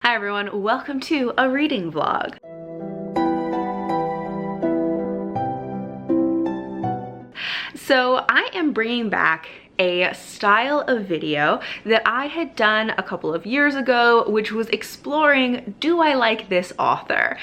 Hi everyone, welcome to a reading vlog. So I am bringing back a style of video that I had done a couple of years ago, which was exploring, do I like this author?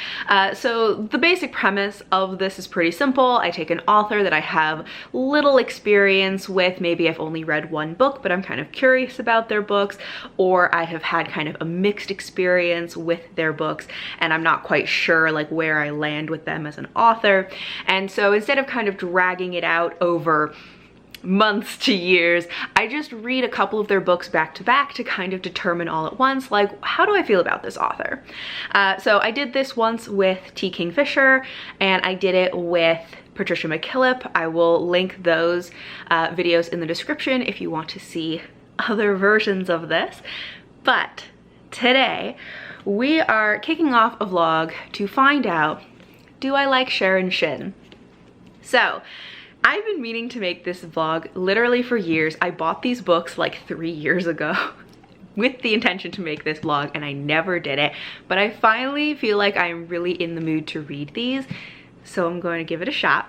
So the basic premise of this is pretty simple. I take an author that I have little experience with. Maybe I've only read one book, but I'm kind of curious about their books, or I have had kind of a mixed experience with their books and I'm not quite sure like where I land with them as an author. And so instead of kind of dragging it out over months to years, I just read a couple of their books back to back to kind of determine all at once, like, how do I feel about this author? So I did this once with KINGFISHER, and I did it with Patricia McKillip. I will link those videos in the description if you want to see other versions of this. But today, we are kicking off a vlog to find out, do I like Sharon Shinn? So, I've been meaning to make this vlog literally for years. I bought these books like 3 years ago with the intention to make this vlog and I never did it, but I finally feel like I'm really in the mood to read these, so I'm going to give it a shot.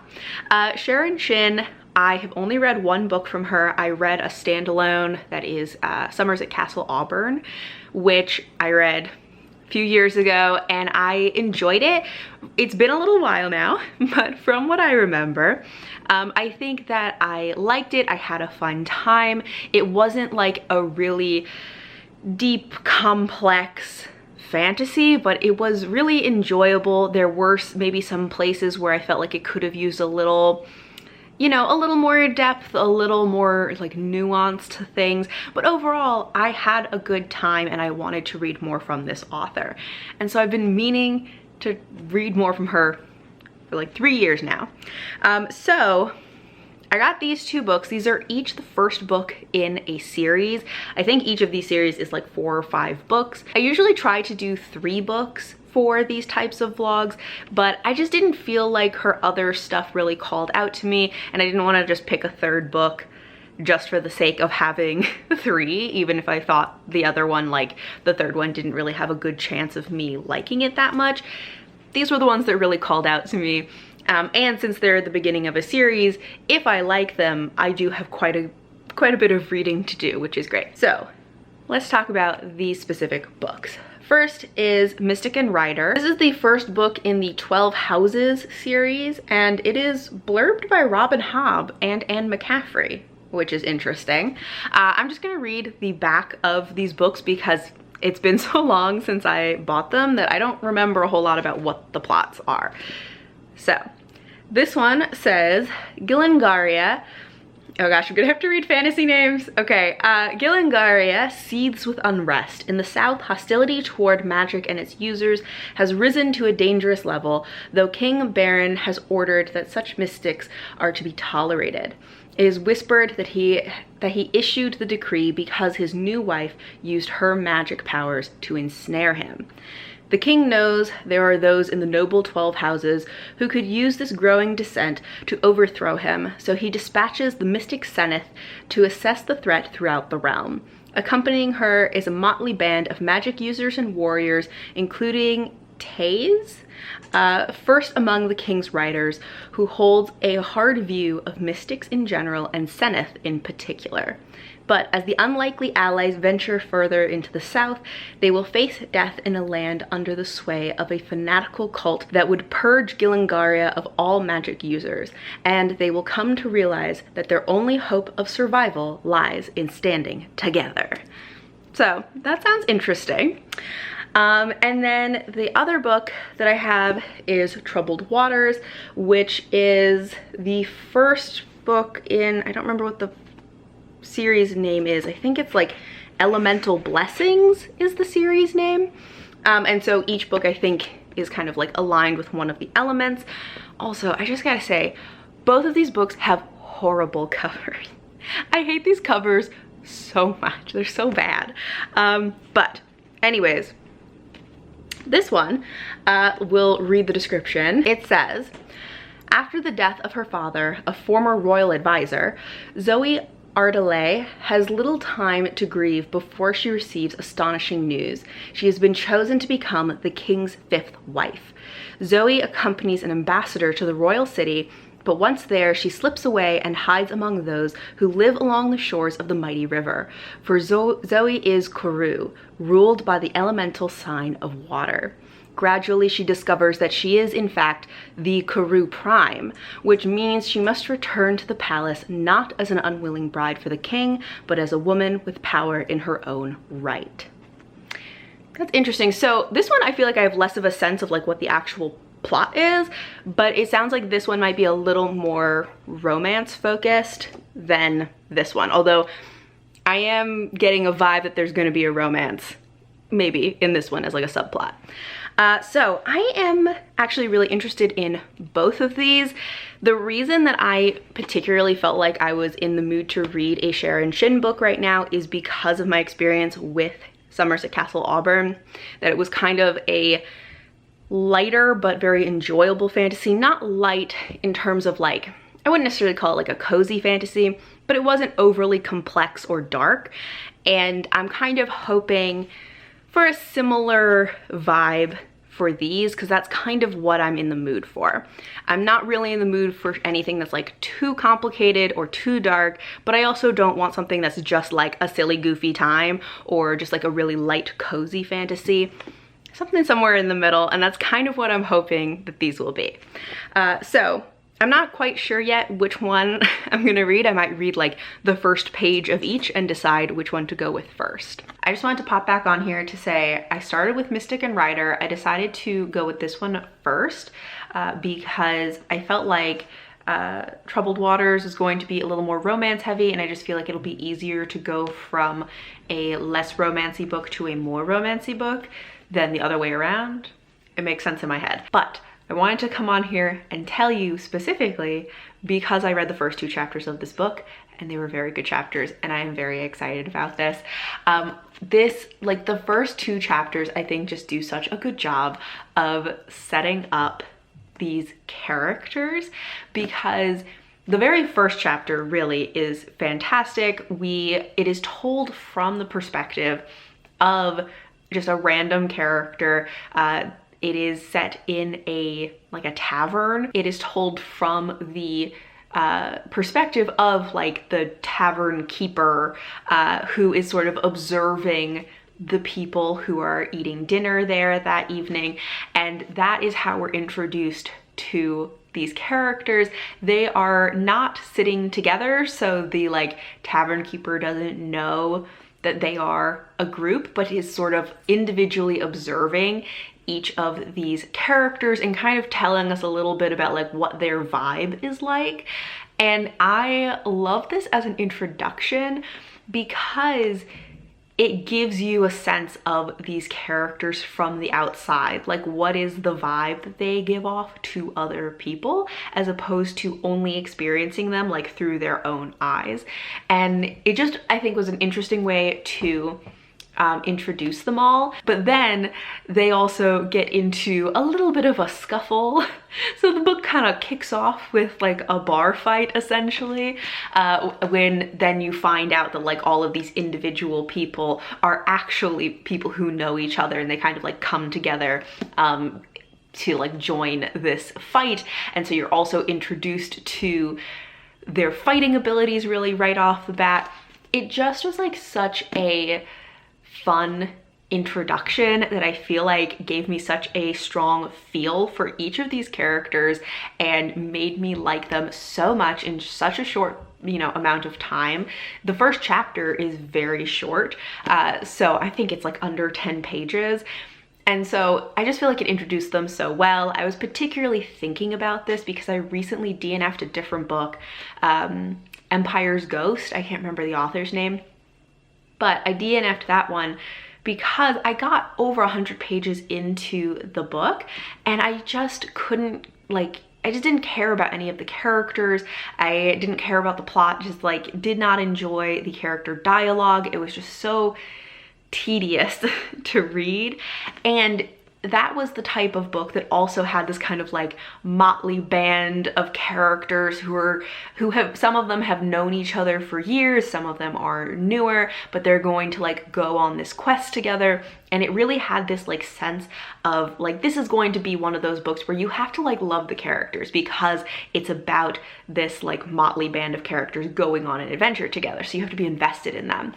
Sharon Shinn, I have only read one book from her. I read a standalone that is Summers at Castle Auburn, which I read few years ago and I enjoyed it. It's been a little while now, but from what I remember, I think that I liked it. I had a fun time. It wasn't like a really deep, complex fantasy, but it was really enjoyable. There were maybe some places where I felt like it could have used a little, you know, a little more depth, a little more like nuance to things. But overall, I had a good time and I wanted to read more from this author. And so I've been meaning to read more from her for like 3 years now. So I got these two books. These are each the first book in a series. I think each of these series is like 4 or 5 books. I usually try to do 3 books for these types of vlogs, but I just didn't feel like her other stuff really called out to me, and I didn't want to just pick a 3rd book just for the sake of having 3, even if I thought the other one, like the 3rd one, didn't really have a good chance of me liking it that much. These were the ones that really called out to me, and since they're at the beginning of a series, if I like them, I do have quite a bit of reading to do, which is great. So let's talk about these specific books. First is Mystic and Rider. This is the first book in the 12 Houses series, and it is blurbed by Robin Hobb and Anne McCaffrey, which is interesting. I'm just gonna read the back of these books because it's been so long since I bought them that I don't remember a whole lot about what the plots are. So, this one says, Gillingaria, oh gosh, I'm gonna have to read fantasy names. Okay, Gillingaria seethes with unrest. In the south, hostility toward magic and its users has risen to a dangerous level, though King Baron has ordered that such mystics are to be tolerated. It is whispered that he issued the decree because his new wife used her magic powers to ensnare him. The king knows there are those in the noble 12 houses who could use this growing dissent to overthrow him, so he dispatches the mystic Seneth to assess the threat throughout the realm. Accompanying her is a motley band of magic users and warriors, including Taze, first among the king's riders, who holds a hard view of mystics in general and Seneth in particular. But as the unlikely allies venture further into the south, they will face death in a land under the sway of a fanatical cult that would purge Gillingaria of all magic users, and they will come to realize that their only hope of survival lies in standing together. So that sounds interesting. And then the other book that I have is Troubled Waters, which is the first book in, I don't remember what the series name is. I think it's like Elemental Blessings is the series name. And so each book I think is kind of like aligned with one of the elements. Also, I just gotta say, both of these books have horrible covers. I hate these covers so much. They're so bad. But anyways, this one, will read the description. It says, after the death of her father, a former royal advisor, Zoe Ardelais has little time to grieve before she receives astonishing news. She has been chosen to become the king's 5th wife. Zoe accompanies an ambassador to the royal city, but once there, she slips away and hides among those who live along the shores of the mighty river. For Zoe is Koru, ruled by the elemental sign of water. Gradually, she discovers that she is, in fact, the Koru Prime, which means she must return to the palace not as an unwilling bride for the king, but as a woman with power in her own right. That's interesting. So this one, I feel like I have less of a sense of like what the actual plot is, but it sounds like this one might be a little more romance focused than this one. Although I am getting a vibe that there's going to be a romance maybe in this one as like a subplot. So I am actually really interested in both of these. The reason that I particularly felt like I was in the mood to read a Sharon Shinn book right now is because of my experience with Somerset Castle Auburn, that it was kind of a lighter but very enjoyable fantasy. Not light in terms of like, I wouldn't necessarily call it like a cozy fantasy, but it wasn't overly complex or dark. And I'm kind of hoping for a similar vibe for these, because that's kind of what I'm in the mood for. I'm not really in the mood for anything that's like too complicated or too dark, but I also don't want something that's just like a silly goofy time or just like a really light cozy fantasy. Something somewhere in the middle, and that's kind of what I'm hoping that these will be. So I'm not quite sure yet which one I'm gonna read. I might read like the first page of each and decide which one to go with first. I just wanted to pop back on here to say I started with Mystic and Rider. I decided to go with this one first because I felt like Troubled Waters is going to be a little more romance heavy, and I just feel like it'll be easier to go from a less romancy book to a more romancy book than the other way around. It makes sense in my head. But I wanted to come on here and tell you specifically because I read the first 2 chapters of this book and they were very good chapters, and I am very excited about this. Like the first 2 chapters, I think just do such a good job of setting up these characters, because the very first chapter really is fantastic. It is told from the perspective of just a random character. It is set in a tavern. It is told from the perspective of like the tavern keeper who is sort of observing the people who are eating dinner there that evening. And that is how we're introduced to these characters. They are not sitting together, so the like tavern keeper doesn't know that they are a group, but is sort of individually observing each of these characters and kind of telling us a little bit about like what their vibe is like. And I love this as an introduction because it gives you a sense of these characters from the outside. Like, what is the vibe that they give off to other people, as opposed to only experiencing them like through their own eyes. And it just, I think, was an interesting way to introduce them all. But then they also get into a little bit of a scuffle. So the book kind of kicks off with like a bar fight essentially, when then you find out that like all of these individual people are actually people who know each other, and they kind of like come together to like join this fight. And so you're also introduced to their fighting abilities really right off the bat. It just was like such a fun introduction that I feel like gave me such a strong feel for each of these characters and made me like them so much in such a short, amount of time. The first chapter is very short, so I think it's like under 10 pages. And so I just feel like it introduced them so well. I was particularly thinking about this because I recently DNF'd a different book, Empire's Ghost. I can't remember the author's name, but I DNF'd that one because I got over 100 pages into the book and I just couldn't I just didn't care about any of the characters. I didn't care about the plot, just like did not enjoy the character dialogue. It was just so tedious to read. And that was the type of book that also had this kind of like motley band of characters who have, some of them have known each other for years, some of them are newer, but they're going to like go on this quest together. And it really had this like sense of like, this is going to be one of those books where you have to like love the characters because it's about this like motley band of characters going on an adventure together. So you have to be invested in them.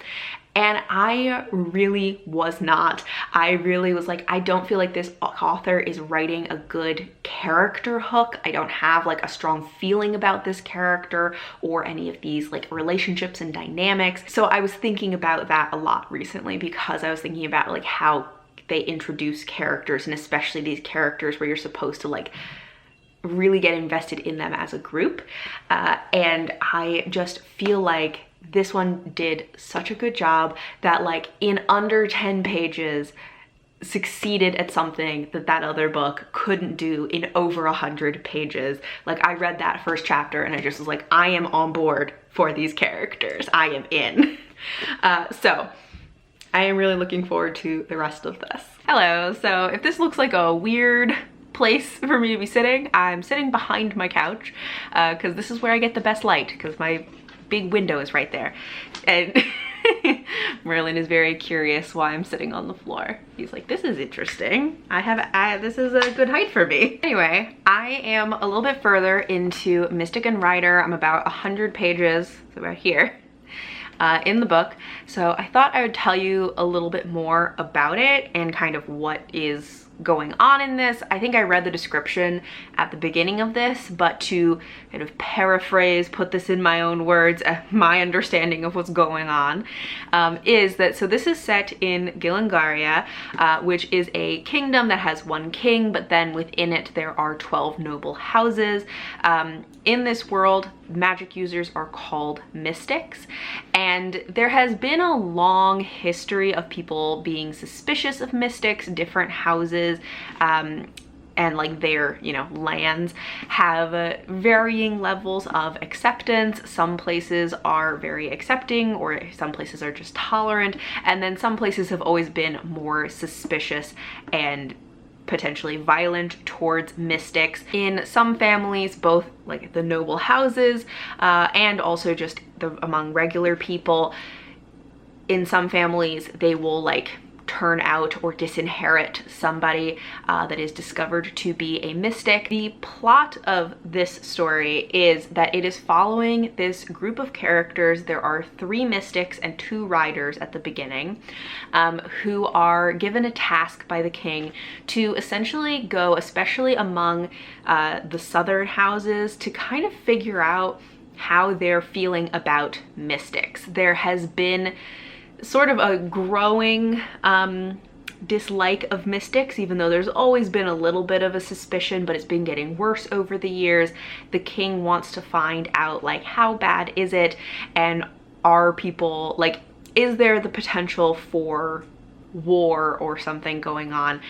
And I really was not. I really was like, I don't feel like this author is writing a good character hook. I don't have like a strong feeling about this character or any of these like relationships and dynamics. So I was thinking about that a lot recently because I was thinking about like how they introduce characters, and especially these characters where you're supposed to like really get invested in them as a group. And I just feel like this one did such a good job that like in under 10 pages succeeded at something that that other book couldn't do in over 100 pages. Like I read that first chapter and I just was like, I am on board for these characters. I am in. So I am really looking forward to the rest of this. Hello, so if this looks like a weird place for me to be sitting, I'm sitting behind my couch because this is where I get the best light because my big window is right there. And Merlin is very curious why I'm sitting on the floor. He's like, this is interesting. This is a good height for me. Anyway, I am a little bit further into Mystic and Rider. I'm about 100 pages, so about here, in the book. So I thought I would tell you a little bit more about it and kind of what is going on in this. I think I read the description at the beginning of this, but to kind of paraphrase, put this in my own words, my understanding of what's going on is that, so this is set in Gillingaria, which is a kingdom that has one king, but then within it there are 12 noble houses. In this world, magic users are called mystics, and there has been a long history of people being suspicious of mystics. Different houses and like their, you know, lands have varying levels of acceptance. Some places are very accepting, or some places are just tolerant, and then some places have always been more suspicious and potentially violent towards mystics. In some families, both like the noble houses and also just among regular people, in some families they will like turn out or disinherit somebody that is discovered to be a mystic. The plot of this story is that it is following this group of characters. There are 3 mystics and 2 riders at the beginning who are given a task by the king to essentially go, especially among the southern houses, to kind of figure out how they're feeling about mystics. There has been sort of a growing dislike of mystics, even though there's always been a little bit of a suspicion, but it's been getting worse over the years. The king wants to find out like, how bad is it, and are people like, is there the potential for war or something going on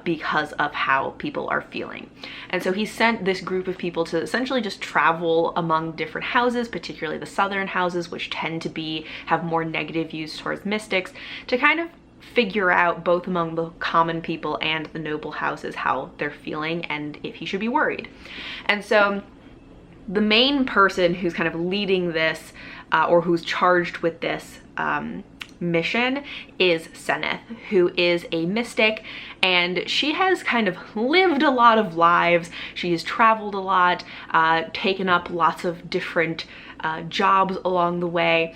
because of how people are feeling. And so he sent this group of people to essentially just travel among different houses, particularly the southern houses, which tend to have more negative views towards mystics, to kind of figure out, both among the common people and the noble houses, how they're feeling and if he should be worried. And so the main person who's kind of leading this or who's charged with this mission is Seneth, who is a mystic, and she has kind of lived a lot of lives. She has traveled a lot, taken up lots of different jobs along the way.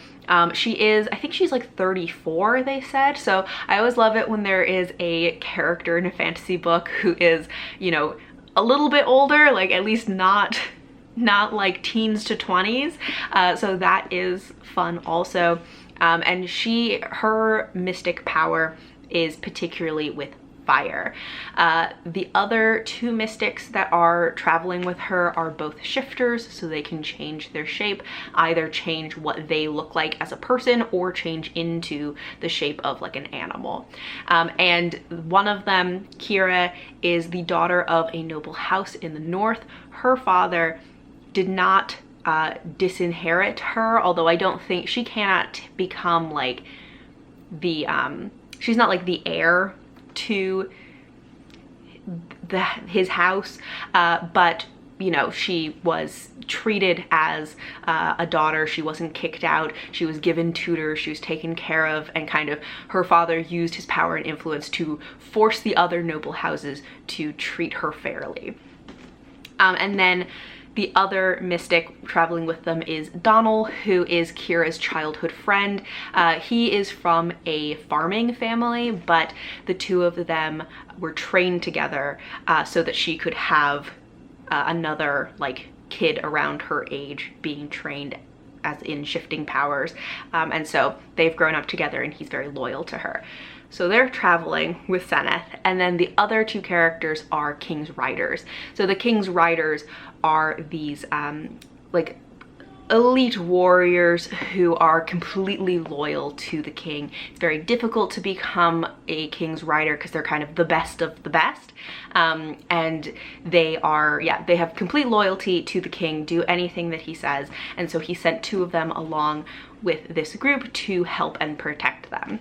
She is, I think she's like 34, they said. So I always love it when there is a character in a fantasy book who is, you know, a little bit older, like at least not like teens to 20s. So that is fun also. And her mystic power is particularly with fire. The other 2 mystics that are traveling with her are both shifters, so they can change their shape, either change what they look like as a person or change into the shape of like an animal. And one of them, Kira, is the daughter of a noble house in the north. Her father did not disinherit her, although I don't think she cannot become like the she's not like the heir to his house, but you know, she was treated as a daughter. She wasn't kicked out. She was given tutors. She was taken care of, and kind of her father used his power and influence to force the other noble houses to treat her fairly. And then the other mystic traveling with them is Donald, who is Kira's childhood friend. He is from a farming family, but the two of them were trained together so that she could have another like kid around her age being trained as in shifting powers, and so they've grown up together and he's very loyal to her. So they're traveling with Seneth, and then the other two characters are King's Riders. So the King's Riders are these like elite warriors who are completely loyal to the king. It's very difficult to become a King's Rider because they're kind of the best of the best. And they are, yeah, they have complete loyalty to the king, do anything that he says. And so he sent two of them along with this group to help and protect them.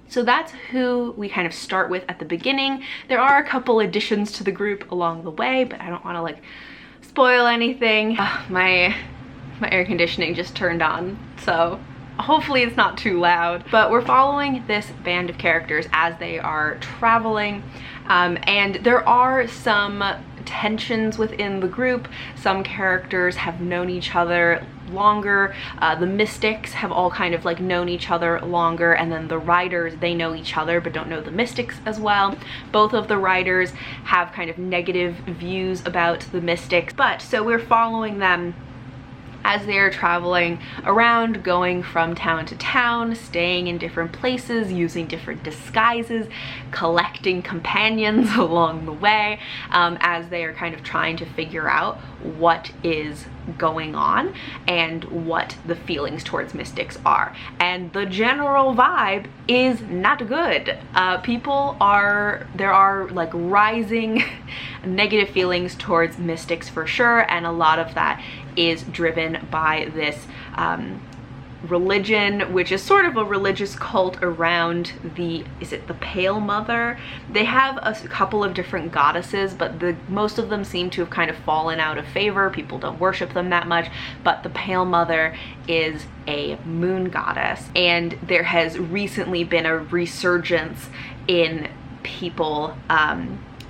So that's who we kind of start with at the beginning. There are a couple additions to the group along the way, but I don't want to like spoil anything. My air conditioning just turned on, so hopefully it's not too loud. But we're following this band of characters as they are traveling, and there are some tensions within the group. Some characters have known each other longer. The mystics have all kind of like known each other longer, and then the riders, they know each other but don't know the mystics as well. Both of the riders have kind of negative views about the mystics, but so we're following them as they are traveling around, going from town to town, staying in different places, using different disguises, collecting companions along the way, as they are kind of trying to figure out what is going on and what the feelings towards mystics are. And the general vibe is not good. There are like rising negative feelings towards mystics for sure, and a lot of that is driven by this religion, which is sort of a religious cult around is it the Pale Mother? They have a couple of different goddesses, but most of them seem to have kind of fallen out of favor. People don't worship them that much, but the Pale Mother is a moon goddess, and there has recently been a resurgence in people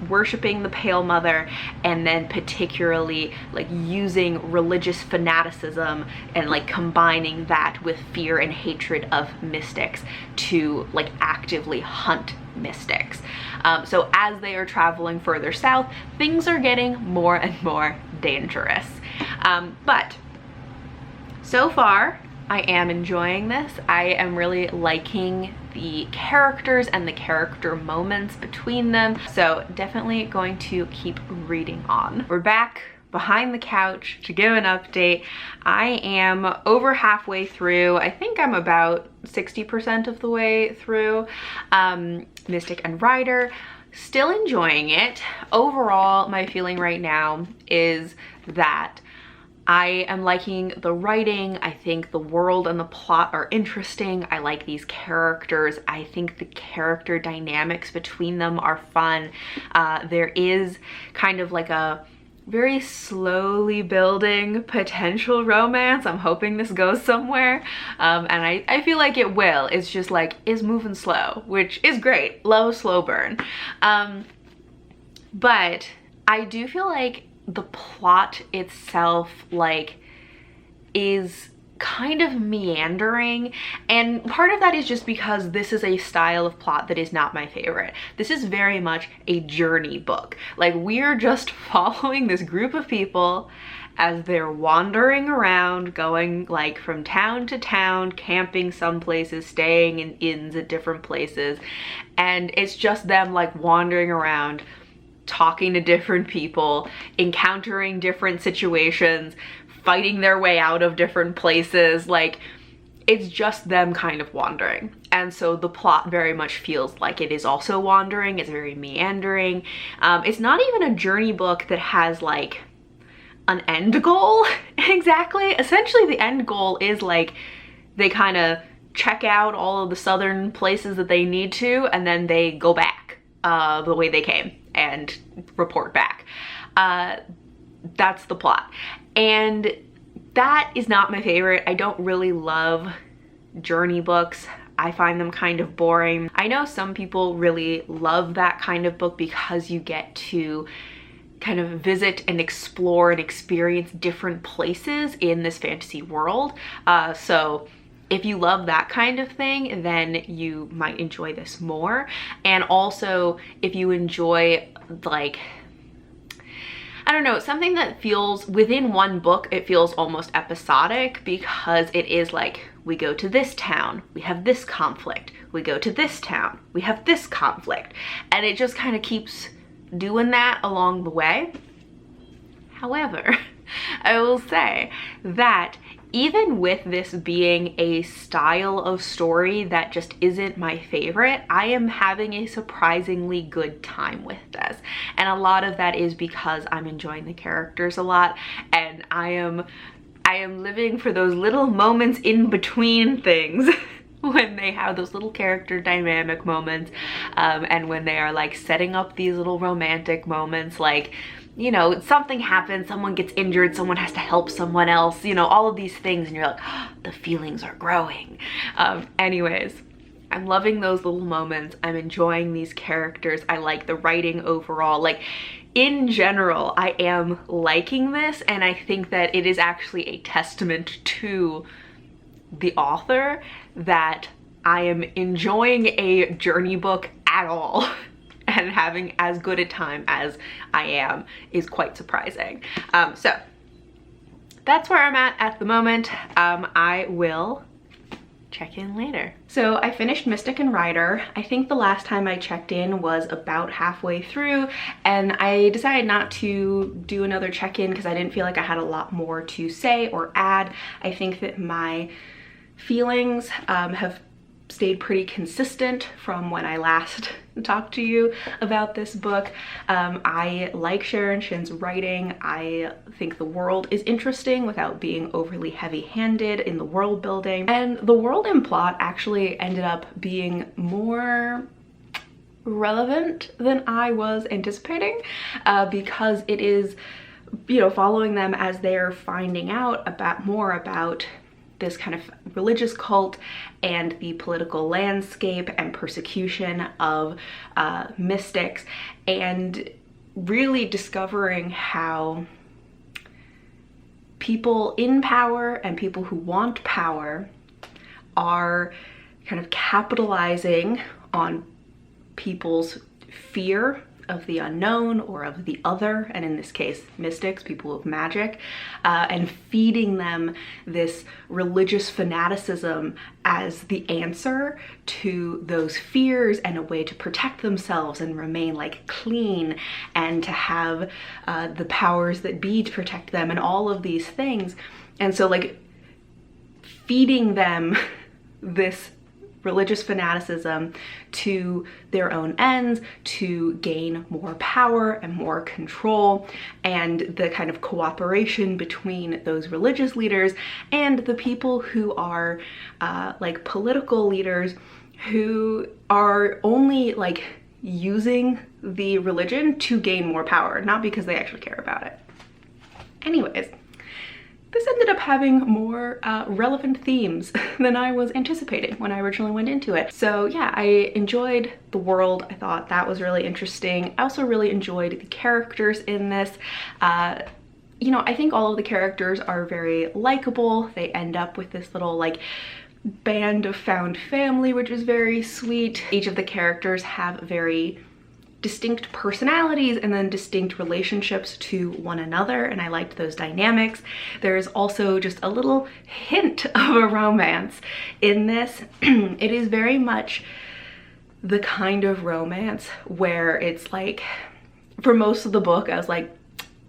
worshiping the Pale Mother, and then particularly like using religious fanaticism and like combining that with fear and hatred of mystics to like actively hunt mystics. So as they are traveling further south, things are getting more and more dangerous. But so far, I am enjoying this. I am really liking the characters and the character moments between them. So definitely going to keep reading on. We're back behind the couch to give an update. I am over halfway through. I think I'm about 60% of the way through Mystic and Rider. Still enjoying it. Overall, my feeling right now is that I am liking the writing. I think the world and the plot are interesting. I like these characters. I think the character dynamics between them are fun. There is kind of like a very slowly building potential romance. I'm hoping this goes somewhere, and I feel like it will. It's just like, it's moving slow, which is great. Love a slow burn. But I do feel like the plot itself like is kind of meandering, and part of that is just because this is a style of plot that is not my favorite. This is very much a journey book. Like, we're just following this group of people as they're wandering around, going like from town to town, camping some places, staying in inns at different places, and it's just them like wandering around, talking to different people, encountering different situations, fighting their way out of different places. Like, it's just them kind of wandering. And so the plot very much feels like it is also wandering. It's very meandering. It's not even a journey book that has like an end goal exactly. Essentially the end goal is like they kind of check out all of the southern places that they need to, and then they go back the way they came. and report back. That's the plot. And that is not my favorite. I don't really love journey books. I find them kind of boring. I know some people really love that kind of book because you get to kind of visit and explore and experience different places in this fantasy world. So if you love that kind of thing, then you might enjoy this more. And also if you enjoy, like, I don't know, something that feels within one book, it feels almost episodic, because it is like, we go to this town, we have this conflict, we go to this town, we have this conflict, and it just kind of keeps doing that along the way. However, I will say that even with this being a style of story that just isn't my favorite, I am having a surprisingly good time with this. And a lot of that is because I'm enjoying the characters a lot, and I am living for those little moments in between things when they have those little character dynamic moments, and when they are like setting up these little romantic moments, like, you know, something happens, someone gets injured, someone has to help someone else, you know, all of these things, and you're like, oh, the feelings are growing. Anyways, I'm loving those little moments. I'm enjoying these characters. I like the writing overall. Like, in general, I am liking this, and I think that it is actually a testament to the author that I am enjoying a journey book at all. And having as good a time as I am is quite surprising. So that's where I'm at the moment. I will check in later. So I finished Mystic and Rider. I think the last time I checked in was about halfway through, and I decided not to do another check-in because I didn't feel like I had a lot more to say or add. I think that my feelings have stayed pretty consistent from when I last talked to you about this book. I like Sharon Shinn's writing. I think the world is interesting without being overly heavy-handed in the world building. And the world and plot actually ended up being more relevant than I was anticipating, because it is, you know, following them as they're finding out more about this kind of religious cult and the political landscape and persecution of mystics, and really discovering how people in power and people who want power are kind of capitalizing on people's fear of the unknown or of the other, and in this case mystics, people of magic, and feeding them this religious fanaticism as the answer to those fears and a way to protect themselves and remain like clean, and to have the powers that be to protect them and all of these things. And so like feeding them this religious fanaticism to their own ends, to gain more power and more control, and the kind of cooperation between those religious leaders and the people who are like political leaders who are only like using the religion to gain more power, not because they actually care about it. Anyways, this ended up having more relevant themes than I was anticipating when I originally went into it. So yeah, I enjoyed the world. I thought that was really interesting. I also really enjoyed the characters in this. You know, I think all of the characters are very likable. They end up with this little like band of found family, which is very sweet. Each of the characters have very distinct personalities and then distinct relationships to one another, and I liked those dynamics. There's also just a little hint of a romance in this. It is very much the kind of romance where it's like, for most of the book I was like,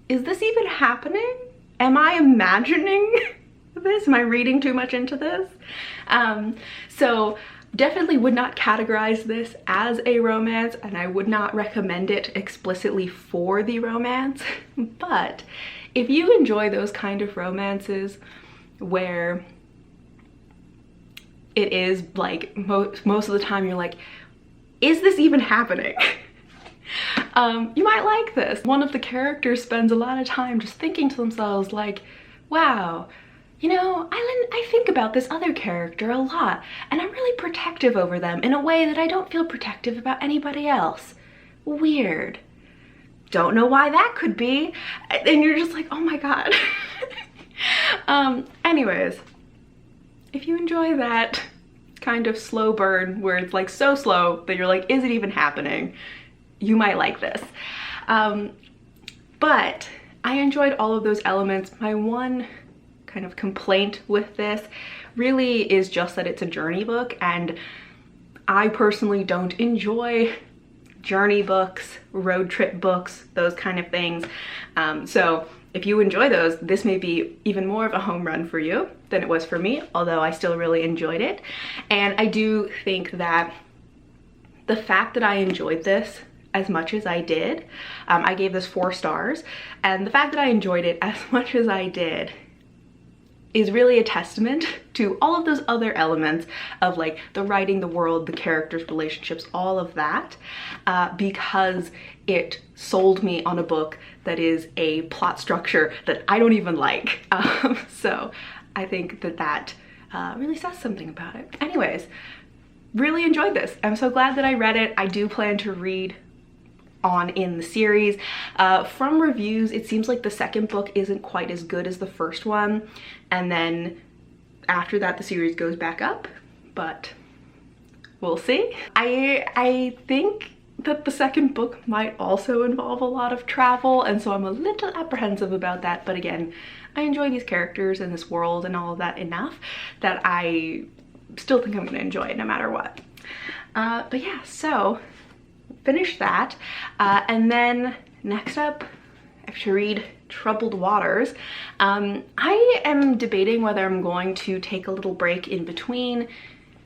is this even happening? Am I imagining this? Am I reading too much into this? So definitely would not categorize this as a romance, and I would not recommend it explicitly for the romance. But if you enjoy those kind of romances where it is like most of the time you're like, is this even happening? You might like this. One of the characters spends a lot of time just thinking to themselves like, wow, you know, I think about this other character a lot, and I'm really protective over them in a way that I don't feel protective about anybody else. Weird. Don't know why that could be. And you're just like, oh my God. Anyways, if you enjoy that kind of slow burn where it's like so slow that you're like, is it even happening? You might like this. But I enjoyed all of those elements. My one kind of complaint with this really is just that it's a journey book, and I personally don't enjoy journey books, road trip books, those kind of things. So if you enjoy those, this may be even more of a home run for you than it was for me, although I still really enjoyed it. And I do think that the fact that I enjoyed this as much as I did, I gave this 4 stars, and the fact that I enjoyed it as much as I did is really a testament to all of those other elements of like the writing, the world, the characters, relationships, all of that, because it sold me on a book that is a plot structure that I don't even like. So I think that that really says something about it. Anyways, really enjoyed this. I'm so glad that I read it. I do plan to read on in the series. From reviews, it seems like the second book isn't quite as good as the first one, and then after that the series goes back up, but we'll see. I think that the second book might also involve a lot of travel, and so I'm a little apprehensive about that, but again, I enjoy these characters and this world and all of that enough that I still think I'm gonna enjoy it no matter what. But yeah, so finish that, and then next up I have to read Troubled Waters. I am debating whether I'm going to take a little break in between,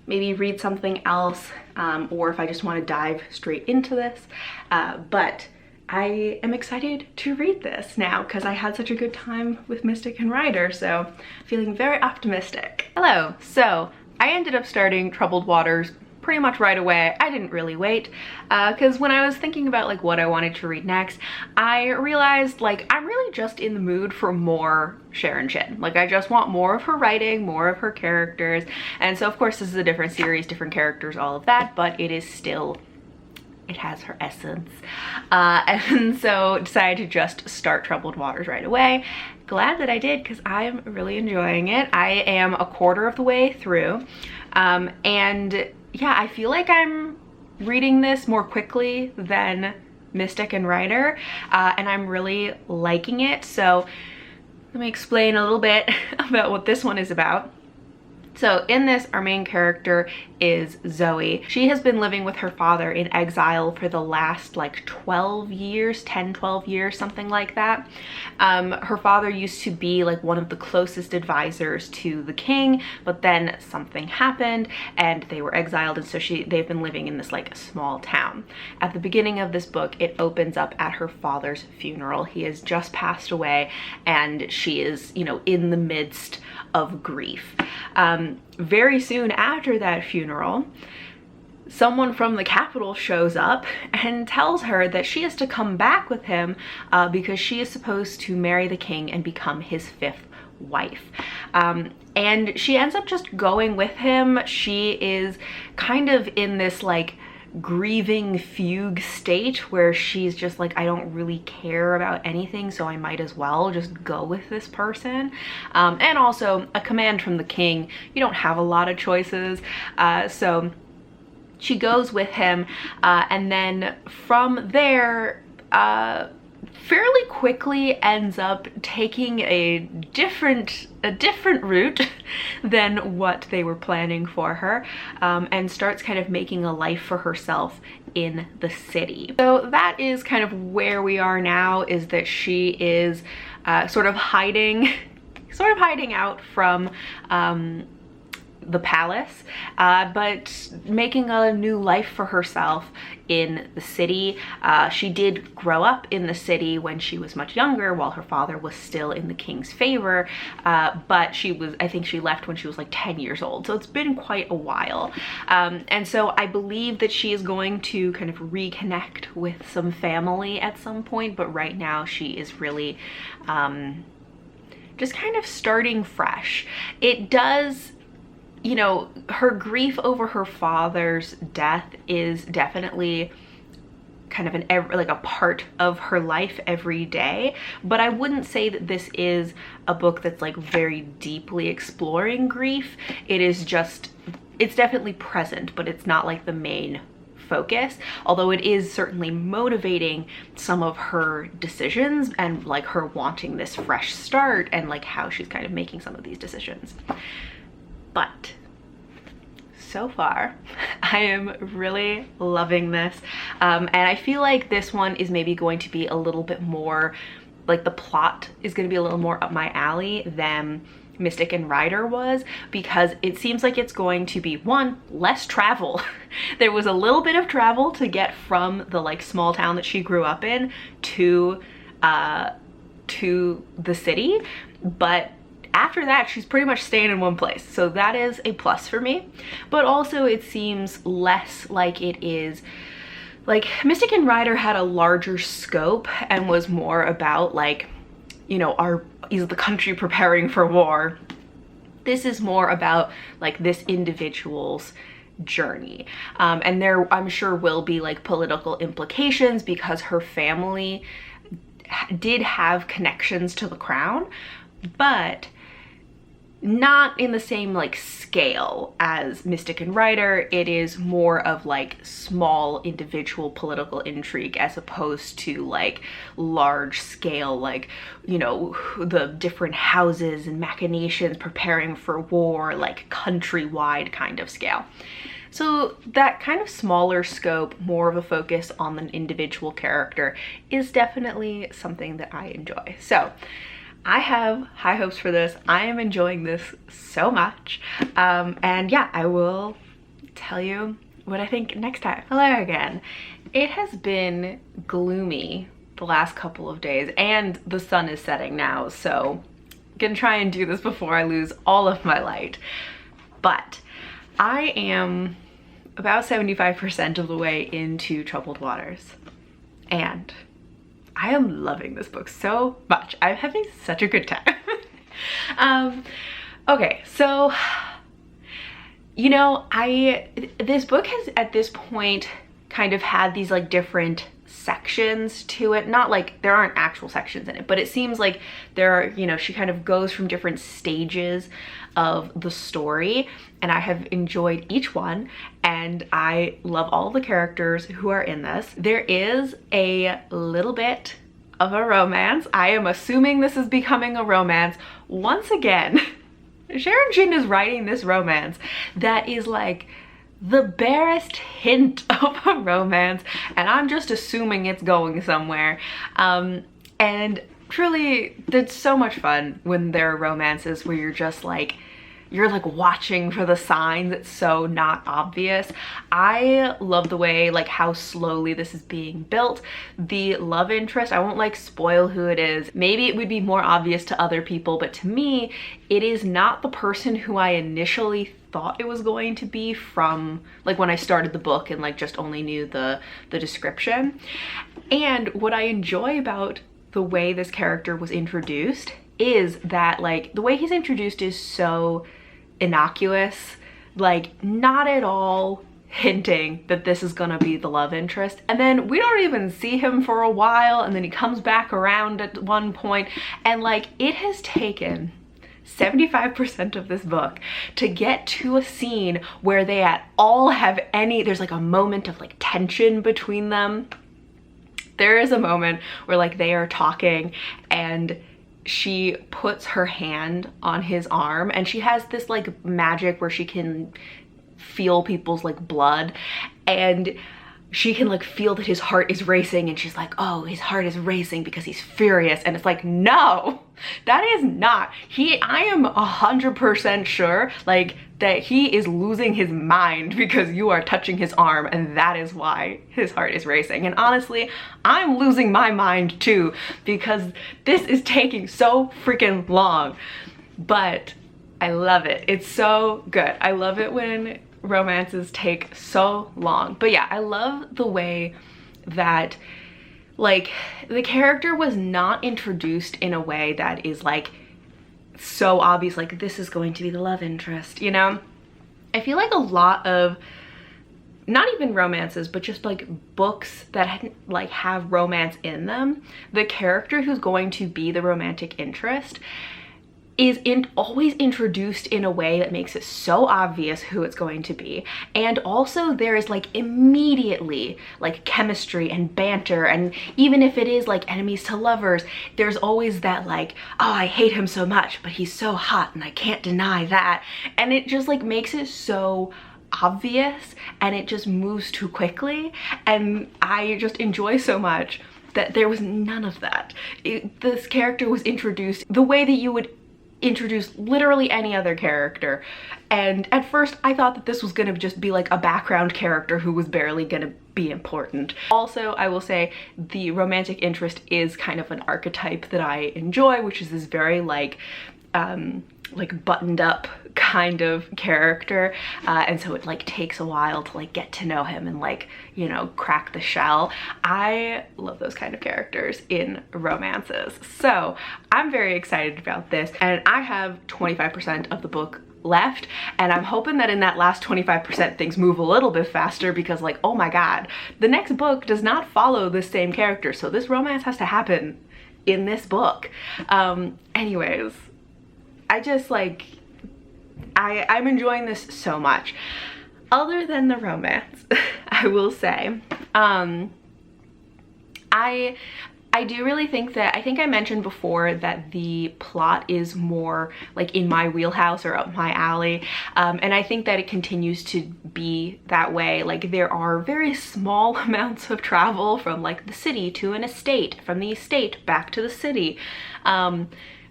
maybe read something else, or if I just want to dive straight into this, but I am excited to read this now because I had such a good time with Mystic and Rider, so feeling very optimistic. Hello, so I ended up starting Troubled Waters pretty much right away. I didn't really wait, because when I was thinking about like what I wanted to read next, I realized like I'm really just in the mood for more Sharon Shinn. Like I just want more of her writing, more of her characters, and so of course this is a different series, different characters, all of that, but it is still, it has her essence, and so decided to just start Troubled Waters right away. Glad that I did because I'm really enjoying it. I am a quarter of the way through, and yeah, I feel like I'm reading this more quickly than Mystic and Rider, and I'm really liking it. So let me explain a little bit about what this one is about. So in this, our main character is Zoe. She has been living with her father in exile for the last like 12 years, 10, 12 years, something like that. Her father used to be like one of the closest advisors to the king, but then something happened and they were exiled, and so they've been living in this like small town. At the beginning of this book, it opens up at her father's funeral. He has just passed away and she is, you know, in the midst of grief. Very soon after that funeral, someone from the capital shows up and tells her that she has to come back with him because she is supposed to marry the king and become his 5th wife. And she ends up just going with him. She is kind of in this like grieving fugue state where she's just like, I don't really care about anything, so I might as well just go with this person. And also a command from the king, you don't have a lot of choices, so she goes with him, and then from there fairly quickly ends up taking a different route than what they were planning for her, and starts kind of making a life for herself in the city. So that is kind of where we are now, is that she is sort of hiding out from the palace, but making a new life for herself in the city. She did grow up in the city when she was much younger, while her father was still in the king's favor, but I think she left when she was like 10 years old, so it's been quite a while. And so I believe that she is going to kind of reconnect with some family at some point, but right now she is really just kind of starting fresh. It does, you know, her grief over her father's death is definitely kind of like a part of her life every day, but I wouldn't say that this is a book that's like very deeply exploring grief. It is just, it's definitely present, but it's not like the main focus, although it is certainly motivating some of her decisions and like her wanting this fresh start and like how she's kind of making some of these decisions. But so far I am really loving this, and I feel like this one is maybe going to be a little bit more like, the plot is going to be a little more up my alley than Mystic and Rider was, because it seems like it's going to be, one, less travel. There was a little bit of travel to get from the like small town that she grew up in to the city, but after that she's pretty much staying in one place, so that is a plus for me. But also it seems less like it is like Mystic and Rider had a larger scope and was more about like, you know, is the country preparing for war? This is more about like this individual's journey, and there I'm sure will be like political implications because her family did have connections to the crown, but not in the same like scale as Mystic and Rider. It is more of like small individual political intrigue as opposed to like large scale, like, you know, the different houses and machinations preparing for war, like countrywide kind of scale. So that kind of smaller scope, more of a focus on an individual character, is definitely something that I enjoy. So I have high hopes for this. I am enjoying this so much. And yeah, I will tell you what I think next time. Hello again. It has been gloomy the last couple of days and the sun is setting now, so I'm gonna try and do this before I lose all of my light. But I am about 75% of the way into Troubled Waters, and I am loving this book so much. I'm having such a good time. Okay, so, you know, this book has at this point kind of had these like different sections to it. Not like there aren't actual sections in it, but it seems like there are, you know, she kind of goes from different stages of the story, and I have enjoyed each one, and I love all the characters who are in this. There is a little bit of a romance. I am assuming this is becoming a romance. Once again, Sharon Shinn is writing this romance that is like the barest hint of a romance, and I'm just assuming it's going somewhere. And truly, it's so much fun when there are romances where you're like watching for the signs. It's so not obvious. I love the way, like, how slowly this is being built. The love interest, I won't like spoil who it is. Maybe it would be more obvious to other people, but to me, it is not the person who I initially thought it was going to be from like when I started the book and like just only knew the description. And what I enjoy about the way this character was introduced is that like the way he's introduced is so innocuous, like not at all hinting that this is gonna be the love interest, and then we don't even see him for a while, and then he comes back around at one point, and like it has taken 75% of this book to get to a scene where they at all have there's like a moment of like tension between them. There is a moment where like they are talking and she puts her hand on his arm, and she has this like magic where she can feel people's like blood, and she can like feel that his heart is racing, and she's like, oh, his heart is racing because he's furious. And it's like, no, that is not. I am 100% sure like that he is losing his mind because you are touching his arm, and that is why his heart is racing. And honestly, I'm losing my mind too because this is taking so freaking long, but I love it. It's so good. I love it when romances take so long. But yeah, I love the way that like the character was not introduced in a way that is like so obvious, like this is going to be the love interest, you know? I feel like a lot of, not even romances, but just like books that like have romance in them, the character who's going to be the romantic interest is always introduced in a way that makes it so obvious who it's going to be. And also there is like immediately like chemistry and banter, and even if it is like enemies to lovers, there's always that like, oh, I hate him so much, but he's so hot and I can't deny that. And it just like makes it so obvious, and it just moves too quickly, and I just enjoy so much that there was none of that. This character was introduced the way that you would introduce literally any other character, and at first I thought that this was gonna just be like a background character who was barely gonna be important. Also, I will say the romantic interest is kind of an archetype that I enjoy, which is this very like buttoned up kind of character, and so it like takes a while to like get to know him and like, you know, crack the shell. I love those kind of characters in romances, so I'm very excited about this, and I have 25% of the book left, and I'm hoping that in that last 25% things move a little bit faster, because like, oh my god, the next book does not follow the same character, so this romance has to happen in this book. Anyways, I just like, I'm enjoying this so much. Other than the romance, I will say, I do really think that, I think I mentioned before that the plot is more like in my wheelhouse or up my alley, and I think that it continues to be that way. Like there are very small amounts of travel from like the city to an estate, from the estate back to the city,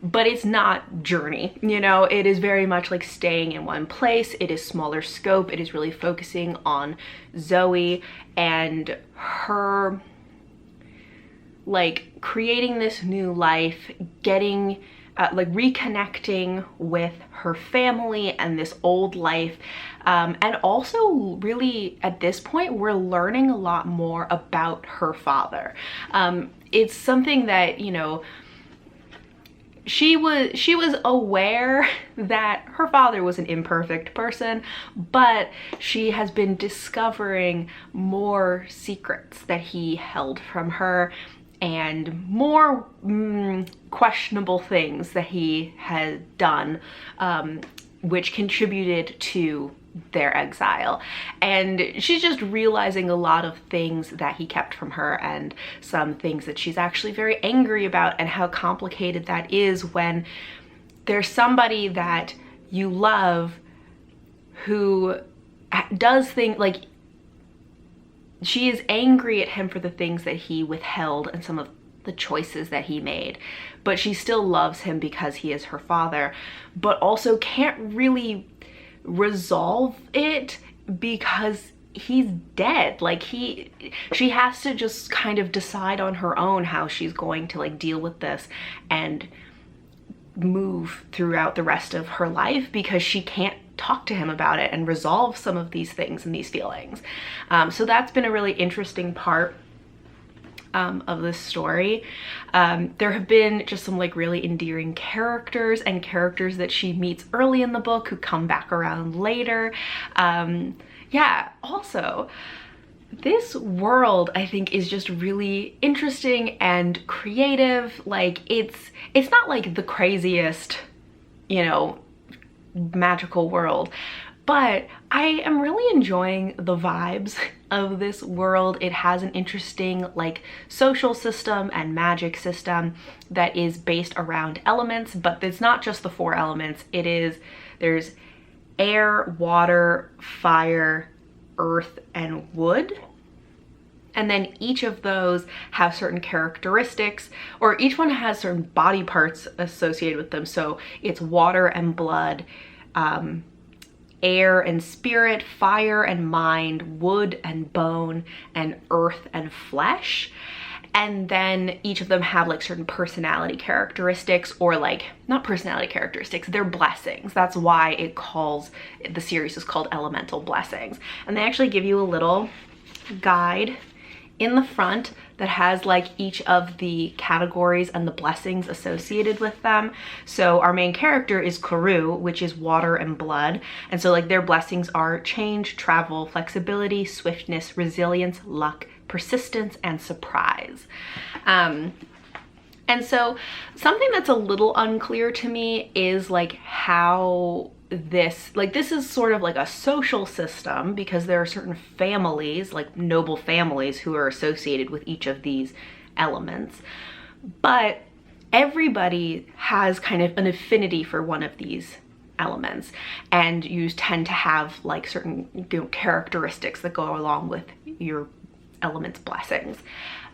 but it's not journey, you know? It is very much like staying in one place. It is smaller scope. It is really focusing on Zoe and her like creating this new life, getting like reconnecting with her family and this old life, and also really at this point we're learning a lot more about her father. It's something that, you know, she was aware that her father was an imperfect person, but she has been discovering more secrets that he held from her, and more questionable things that he had done, which contributed to their exile. And she's just realizing a lot of things that he kept from her, and some things that she's actually very angry about, and how complicated that is when there's somebody that you love who does things like, she is angry at him for the things that he withheld and some of the choices that he made, but she still loves him because he is her father, but also can't really resolve it because he's dead. Like she has to just kind of decide on her own how she's going to like deal with this and move throughout the rest of her life, because she can't talk to him about it and resolve some of these things and these feelings. So that's been a really interesting part of this story. There have been just some like really endearing characters, and characters that she meets early in the book who come back around later. Yeah, also this world I think is just really interesting and creative. Like it's not like the craziest, you know, magical world, but I am really enjoying the vibes of this world. It has an interesting like social system and magic system that is based around elements, but it's not just the 4 elements. There's air, water, fire, earth, and wood. And then each of those have certain characteristics, or each one has certain body parts associated with them. So it's water and blood, air and spirit, fire and mind, wood and bone, and earth and flesh. And then each of them have like certain personality characteristics, or like, not personality characteristics, they're blessings. That's why the series is called Elemental Blessings. And they actually give you a little guide in the front that has like each of the categories and the blessings associated with them. So our main character is Karu, which is water and blood. And so like their blessings are change, travel, flexibility, swiftness, resilience, luck, persistence, and surprise. And so something that's a little unclear to me is like how this is sort of like a social system, because there are certain families, like noble families, who are associated with each of these elements, but everybody has kind of an affinity for one of these elements, and you tend to have like certain, you know, characteristics that go along with your element's blessings.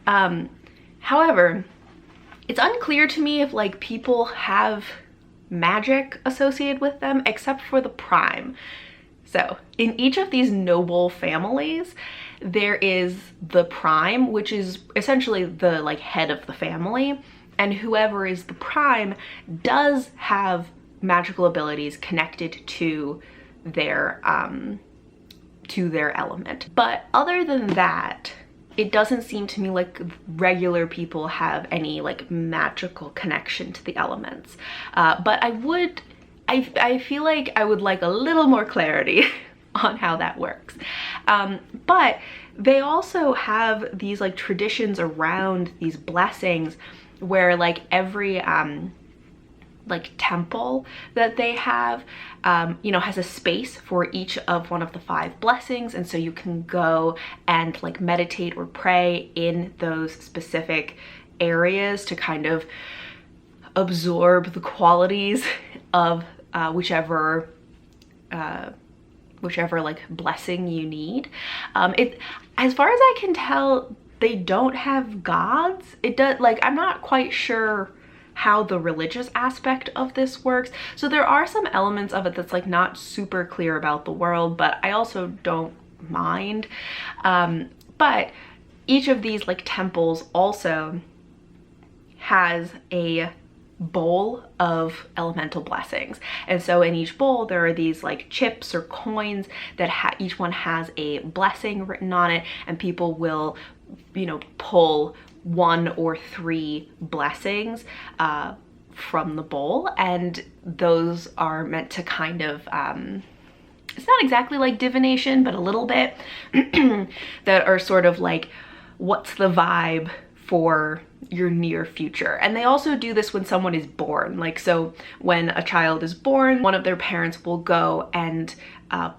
However, it's unclear to me if like people have magic associated with them, except for the prime. So in each of these noble families, there is the prime, which is essentially the like head of the family, and whoever is the prime does have magical abilities connected to their element. But other than that, it doesn't seem to me like regular people have any like magical connection to the elements. But I feel like I would like a little more clarity on how that works. But they also have these like traditions around these blessings where like every like temple that they have, you know, has a space for each of one of the 5 blessings. And so you can go and like meditate or pray in those specific areas to kind of absorb the qualities of whichever like blessing you need. As far as I can tell, they don't have gods. It does, like, I'm not quite sure how the religious aspect of this works. So there are some elements of it that's like not super clear about the world, but I also don't mind. But each of these like temples also has a bowl of elemental blessings, and so in each bowl there are these like chips or coins that each one has a blessing written on it, and people will, you know, pull 1 or 3 blessings from the bowl, and those are meant to kind of it's not exactly like divination, but a little bit that are sort of like, what's the vibe for your near future. And they also do this when someone is born. Like, so when a child is born, one of their parents will go and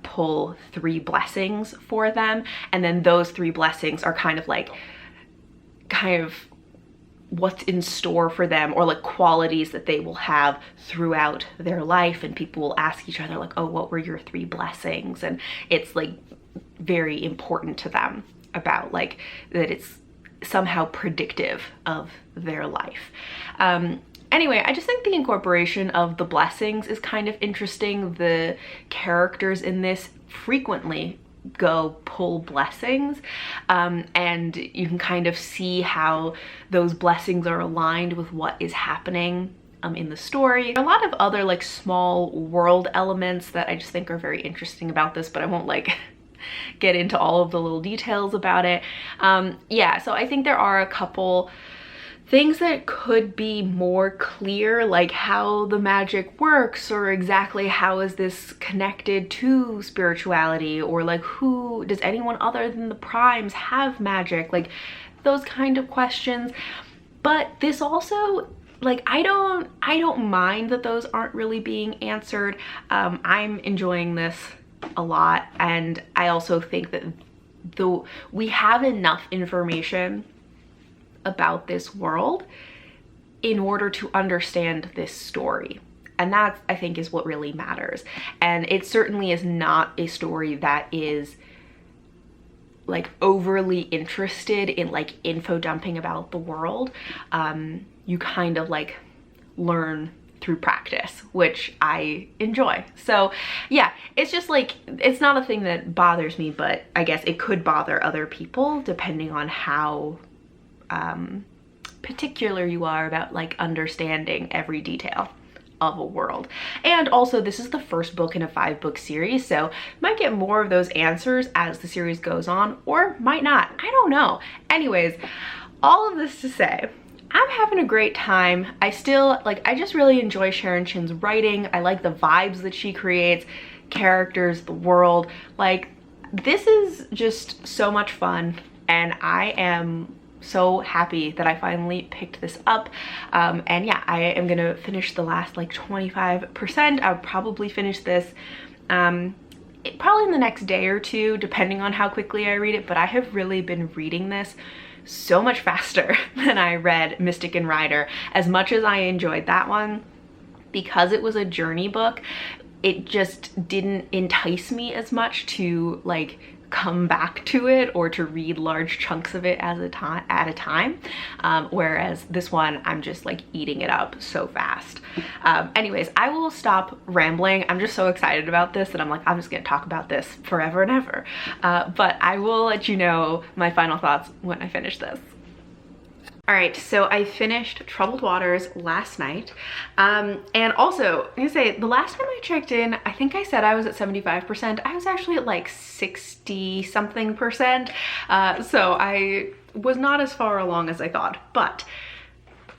pull 3 blessings for them, and then those 3 blessings are kind of what's in store for them, or like qualities that they will have throughout their life. And people will ask each other like, oh, what were your 3 blessings? And it's like very important to them about like that it's somehow predictive of their life. Anyway, I just think the incorporation of the blessings is kind of interesting. The characters in this frequently go pull blessings, and you can kind of see how those blessings are aligned with what is happening in the story. A lot of other like small world elements that I just think are very interesting about this, but I won't like get into all of the little details about it. Yeah, so I think there are a couple things that could be more clear, like how the magic works, or exactly how is this connected to spirituality, or like who does anyone other than the primes have magic, like those kind of questions. But this also, like, I don't mind that those aren't really being answered. I'm enjoying this a lot, and I also think that though we have enough information about this world in order to understand this story, and that, I think, is what really matters. And it certainly is not a story that is like overly interested in like info dumping about the world. You kind of like learn through practice, which I enjoy. So yeah, it's just like, it's not a thing that bothers me, but I guess it could bother other people depending on how particular you are about like understanding every detail of a world. And also, this is the first book in a 5-book series, so might get more of those answers as the series goes on, or might not. I don't know. Anyways, all of this to say, I'm having a great time. I just really enjoy Sharon Shinn's writing. I like the vibes that she creates, characters, the world. Like, this is just so much fun, and I am so happy that I finally picked this up. And yeah, I am gonna finish the last like 25%. I'll probably finish this probably in the next day or two, depending on how quickly I read it, but I have really been reading this so much faster than I read Mystic and Rider. As much as I enjoyed that one, because it was a journey book, it just didn't entice me as much to like come back to it or to read large chunks of it at a time. Whereas this one, I'm just like eating it up so fast. Anyways, I will stop rambling. I'm just so excited about this that I'm like, I'm just gonna talk about this forever and ever. But I will let you know my final thoughts when I finish this. All right, so I finished Troubled Waters last night. And also, I'm gonna say, the last time I checked in, I think I said I was at 75%. I was actually at like 60 something percent. So I was not as far along as I thought, but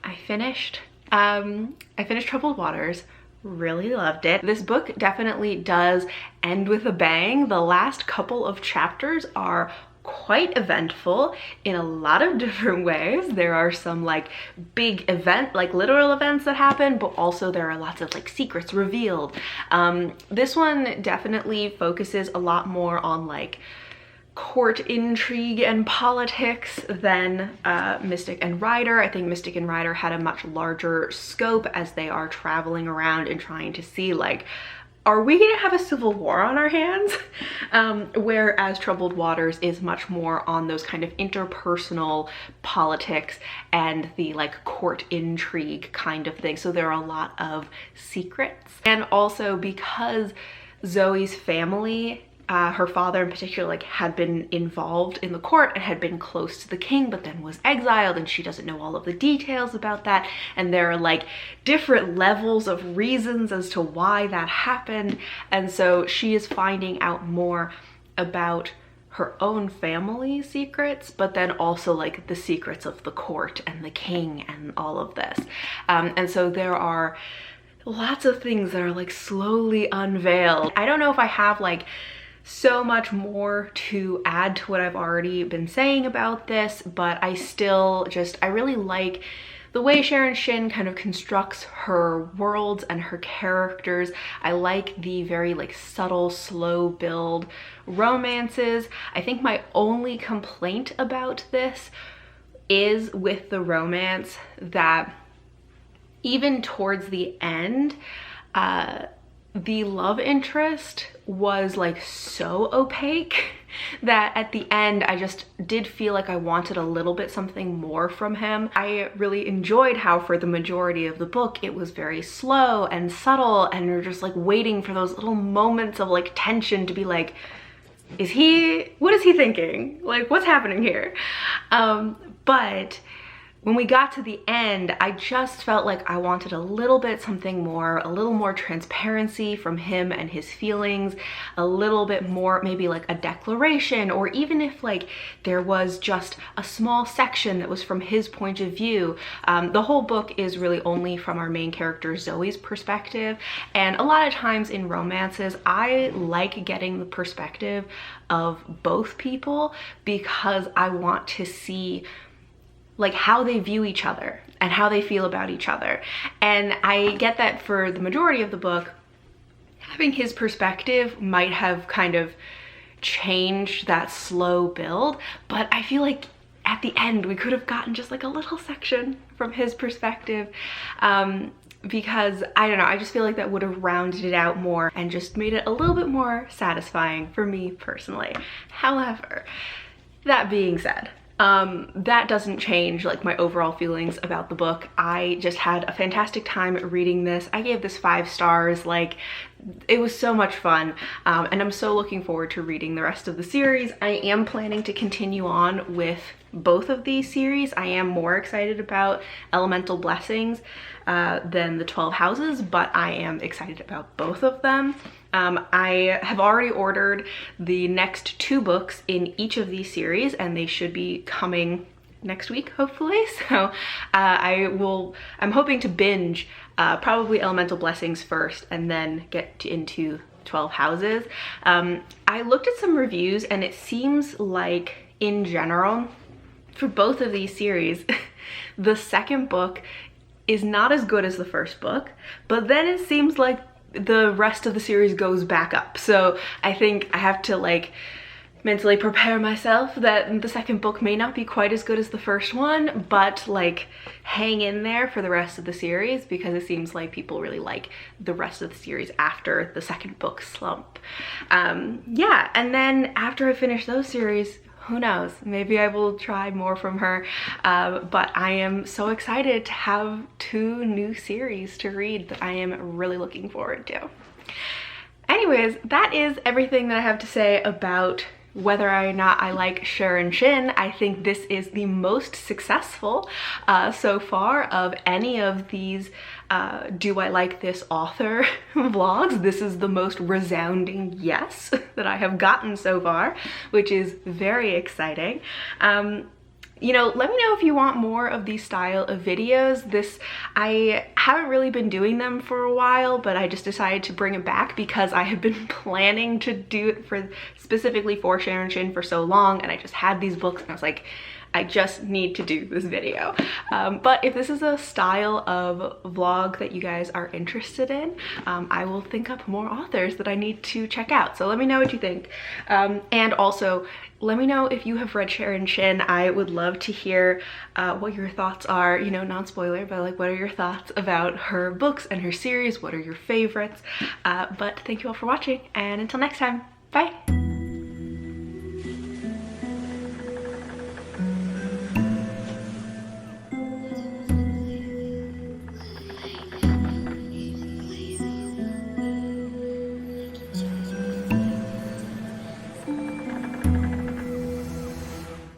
I finished Troubled Waters. Really loved it. This book definitely does end with a bang. The last couple of chapters are quite eventful in a lot of different ways. There are some like big like literal events that happen, but also there are lots of like secrets revealed. This one definitely focuses a lot more on like court intrigue and politics than Mystic and Rider. I think Mystic and Rider had a much larger scope as they are traveling around and trying to see like, are we gonna have a civil war on our hands? Whereas Troubled Waters is much more on those kind of interpersonal politics and the like court intrigue kind of thing. So there are a lot of secrets. And also because Zoe's family, her father in particular, like had been involved in the court and had been close to the king, but then was exiled, and she doesn't know all of the details about that. And there are like different levels of reasons as to why that happened. And so she is finding out more about her own family secrets, but then also like the secrets of the court and the king and all of this. And so there are lots of things that are like slowly unveiled. I don't know if I have like so much more to add to what I've already been saying about this, but I really like the way Sharon Shinn kind of constructs her worlds and her characters. I like the very like subtle, slow build romances. I think my only complaint about this is with the romance that even towards the end, the love interest was like so opaque that at the end I just did feel like I wanted a little bit something more from him. I really enjoyed how for the majority of the book it was very slow and subtle, and you're just like waiting for those little moments of like tension to be like, what is he thinking? Like, what's happening here? But when we got to the end, I just felt like I wanted a little bit something more, a little more transparency from him and his feelings, a little bit more, maybe like a declaration, or even if like there was just a small section that was from his point of view. The whole book is really only from our main character Zoe's perspective, and a lot of times in romances, I like getting the perspective of both people because I want to see like how they view each other and how they feel about each other. And I get that for the majority of the book, having his perspective might have kind of changed that slow build, but I feel like at the end we could have gotten just like a little section from his perspective, because I don't know, I just feel like that would have rounded it out more and just made it a little bit more satisfying for me personally. However, That being said, that doesn't change like my overall feelings about the book. I just had a fantastic time reading this. I gave this 5 stars. Like, it was so much fun, and I'm so looking forward to reading the rest of the series. I am planning to continue on with both of these series. I am more excited about Elemental Blessings than the 12 Houses, but I am excited about both of them. I have already ordered the next 2 books in each of these series, and they should be coming next week, hopefully. So I'm hoping to binge probably Elemental Blessings first and then get into 12 Houses. I looked at some reviews, and it seems like in general for both of these series the second book is not as good as the first book, but then it seems like the rest of the series goes back up. So I think I have to like mentally prepare myself that the second book may not be quite as good as the first one, but like hang in there for the rest of the series, because it seems like people really like the rest of the series after the second book slump. Yeah, and then after I finish those series, who knows, maybe I will try more from her, but I am so excited to have 2 new series to read that I am really looking forward to. Anyways, that is everything that I have to say about whether or not I like Sharon Shinn. I think this is the most successful so far of any of these do I like this author vlogs. This is the most resounding yes that I have gotten so far, which is very exciting. You know, let me know if you want more of these style of videos. I haven't really been doing them for a while, but I just decided to bring it back because I have been planning to do it specifically for Sharon Shinn for so long, and I just had these books and I was like, I just need to do this video. But if this is a style of vlog that you guys are interested in, I will think up more authors that I need to check out. So let me know what you think. And also, let me know if you have read Sharon Shinn. I would love to hear what your thoughts are, you know, non-spoiler, but like what are your thoughts about her books and her series? What are your favorites? But thank you all for watching, and until next time, bye!